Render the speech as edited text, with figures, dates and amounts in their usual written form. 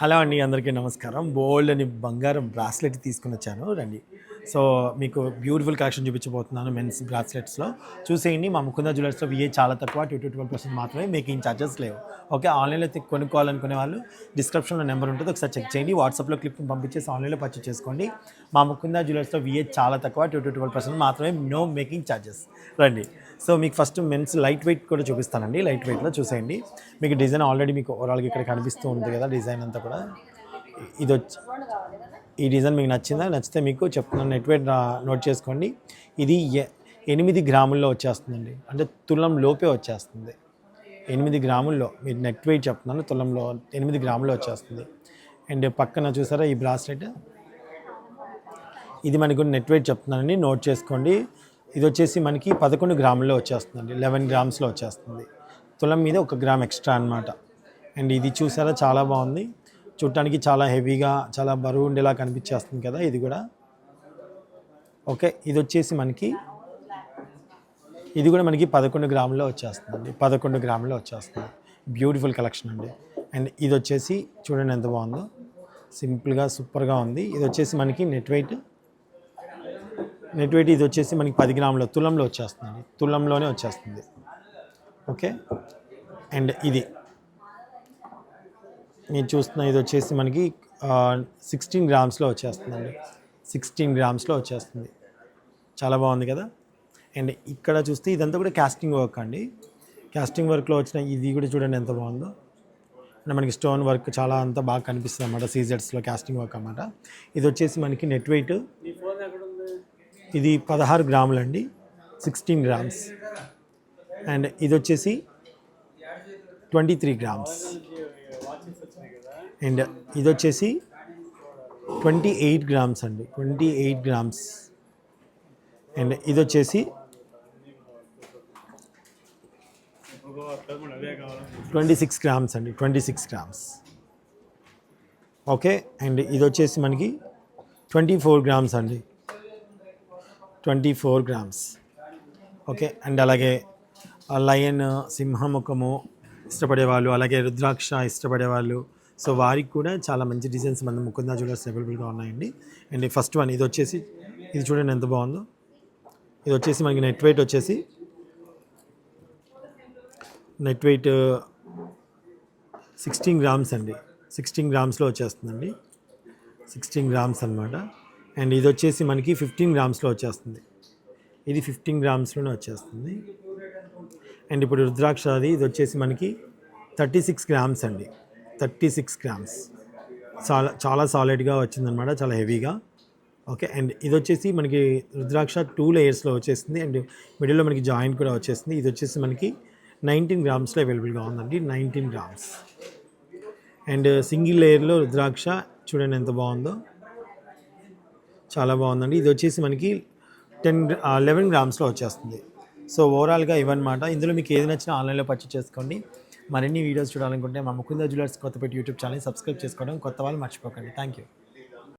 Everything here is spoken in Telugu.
హలో అండి, అందరికీ నమస్కారం. బోల్డ్ అని బంగారం బ్రాస్లెట్ తీసుకుని వచ్చాను, రండి. సో మీకు బ్యూటిఫుల్ కలెక్షన్ చూపించబోతున్నాను మెన్స్ బ్రాస్లెట్స్లో. చూసేయండి, మా ముకుంద జ్యువెలర్స్లో విఏ చాలా తక్కువ, 12% మాత్రమే, మేకింగ్ ఛార్జెస్ లేవు. ఓకే, ఆన్లైన్లో కొనుక్కోవాలనుకునే వాళ్ళు డిస్క్రిప్షన్లో నెంబర్ ఉంటుంది, ఒకసారి చెక్ చేయండి. వాట్సాప్లో క్లిప్ని పంపించేసి ఆన్లైన్లో పర్చేస్ చేసుకోండి. మా ముకుంద జ్యువెలర్స్లో విఏ చాలా తక్కువ, 12% మాత్రమే, నో మేకింగ్ ఛార్జెస్. రండి. సో మీకు ఫస్ట్ మెన్స్ లైట్ వెయిట్ కూడా చూపిస్తానండి. లైట్ వెయిట్లో చూసేయండి. మీకు డిజైన్ ఆల్రెడీ మీకు ఓవరాల్గా ఇక్కడ కనిపిస్తూ ఉంది కదా, డిజైన్ అంతా కూడా. ఇది వచ్చి ఈ డిజైన్ మీకు నచ్చిందా? నచ్చితే మీకు చెప్తున్నాను, నెట్ వెయిట్ నోట్ చేసుకోండి. ఇది 8 గ్రాముల్లో వచ్చేస్తుందండి, అంటే తులం లోపే వచ్చేస్తుంది. 8 గ్రాముల్లో, మీరు నెట్ వెయిట్ చెప్తున్నాను, తులంలో 8 గ్రాముల్లో వచ్చేస్తుంది. అండ్ పక్కన చూసారా ఈ బ్రాస్లెట్, ఇది మనకు నెట్ వెయిట్ చెప్తున్నానండి, నోట్ చేసుకోండి. ఇది వచ్చేసి మనకి 11 గ్రాముల్లో వచ్చేస్తుందండి, 11 గ్రామ్స్లో వచ్చేస్తుంది. తులం మీద 1 గ్రామ్ ఎక్స్ట్రా అనమాట. అండ్ ఇది చూసారా, చాలా బాగుంది, చూడటానికి చాలా హెవీగా, చాలా బరువు ఉండేలా కనిపించేస్తుంది కదా ఇది కూడా. ఓకే, ఇది వచ్చేసి మనకి, ఇది కూడా మనకి 11 గ్రాముల్లో వచ్చేస్తుందండి, 11 గ్రాముల్లో వచ్చేస్తుంది. బ్యూటిఫుల్ కలెక్షన్ అండి. అండ్ ఇది వచ్చేసి చూడండి ఎంత బాగుందో, సింపుల్గా సూపర్గా ఉంది. ఇది వచ్చేసి మనకి నెట్ వెయిట్ ఇది వచ్చేసి మనకి 10 గ్రాముల తులంలో వచ్చేస్తుంది, తులంలోనే వచ్చేస్తుంది. ఓకే, అండ్ ఇది మీరు చూస్తున్న ఇది వచ్చేసి మనకి 16 గ్రామ్స్లో వచ్చేస్తుందండి, 16 గ్రామ్స్లో వచ్చేస్తుంది. చాలా బాగుంది కదా. అండ్ ఇక్కడ చూస్తే ఇదంతా కూడా కాస్టింగ్ వర్క్ అండి. కాస్టింగ్ వర్క్లో వచ్చిన ఇది కూడా చూడండి ఎంత బాగుందో. అంటే మనకి స్టోన్ వర్క్ చాలా అంతా బాగా కనిపిస్తుంది అన్నమాట, సీజెడ్స్లో కాస్టింగ్ వర్క్ అన్నమాట. ఇది వచ్చేసి మనకి నెట్ వెయిట్, ఇది 16 గ్రాములు అండి, 16 గ్రామ్స్. అండ్ ఇది వచ్చేసి 23 గ్రామ్స్. అండ్ ఇది వచ్చేసి 28 గ్రామ్స్ అండి, 28 గ్రామ్స్. అండ్ ఇది వచ్చేసి 26 గ్రామ్స్ అండి, 26 గ్రామ్స్. ఓకే, అండ్ ఇది వచ్చేసి మనకి 24 గ్రామ్స్ అండి, 24 గ్రామ్స్. ఓకే, అండ్ అలాగే లయన్, సింహముఖము ఇష్టపడేవాళ్ళు, అలాగే రుద్రాక్ష ఇష్టపడేవాళ్ళు, సో వారికి కూడా చాలా మంచి డిజైన్స్ మన ముకుంద జ్యువెలర్స్ అవైలబుల్గా ఉన్నాయండి. అండ్ ఫస్ట్ వన్ ఇది వచ్చేసి, ఇది చూడండి ఎంత బాగుందో. ఇది వచ్చేసి మనకి నెట్ వెయిట్ వచ్చేసి, నెట్ వెయిట్ 16 గ్రామ్స్ అండి, 16 గ్రామ్స్లో వచ్చేస్తుందండి, 16 గ్రామ్స్ అనమాట. అండ్ ఇది వచ్చేసి మనకి 15 గ్రామ్స్లో వచ్చేస్తుంది, ఇది 15 గ్రామ్స్లోనే వచ్చేస్తుంది. అండ్ ఇప్పుడు రుద్రాక్ష అది, ఇది వచ్చేసి మనకి 36 గ్రామ్స్ అండి, 36 గ్రామ్స్. చాలా చాలా సాలిడ్గా వచ్చిందనమాట, చాలా హెవీగా. ఓకే, అండ్ ఇది వచ్చేసి మనకి రుద్రాక్ష 2 లేయర్స్లో వచ్చేస్తుంది. అండ్ మిడిల్లో మనకి జాయింట్ కూడా వచ్చేస్తుంది. ఇది వచ్చేసి మనకి 19 గ్రామ్స్లో అవైలబుల్గా ఉందండి, 19 గ్రామ్స్. అండ్ సింగిల్ లేయర్లో రుద్రాక్ష చూడండి ఎంత బాగుందో, చాలా బాగుందండి. ఇది వచ్చేసి మనకి 11 గ్రామ్స్లో వచ్చేస్తుంది. సో ఓవరాల్గా ఇవన్నమాట. ఇందులో మీకు ఏది నచ్చినా ఆన్లైన్లో పర్చేస్ చేసుకోండి. మరిన్ని వీడియోస్ చూడాలనుకుంటే మా Mukunda jewellers Kothapeta YouTube channel subscribe చేసుకోవడం, కొత్త వాళ్ళు మర్చిపోకండి. Thank you.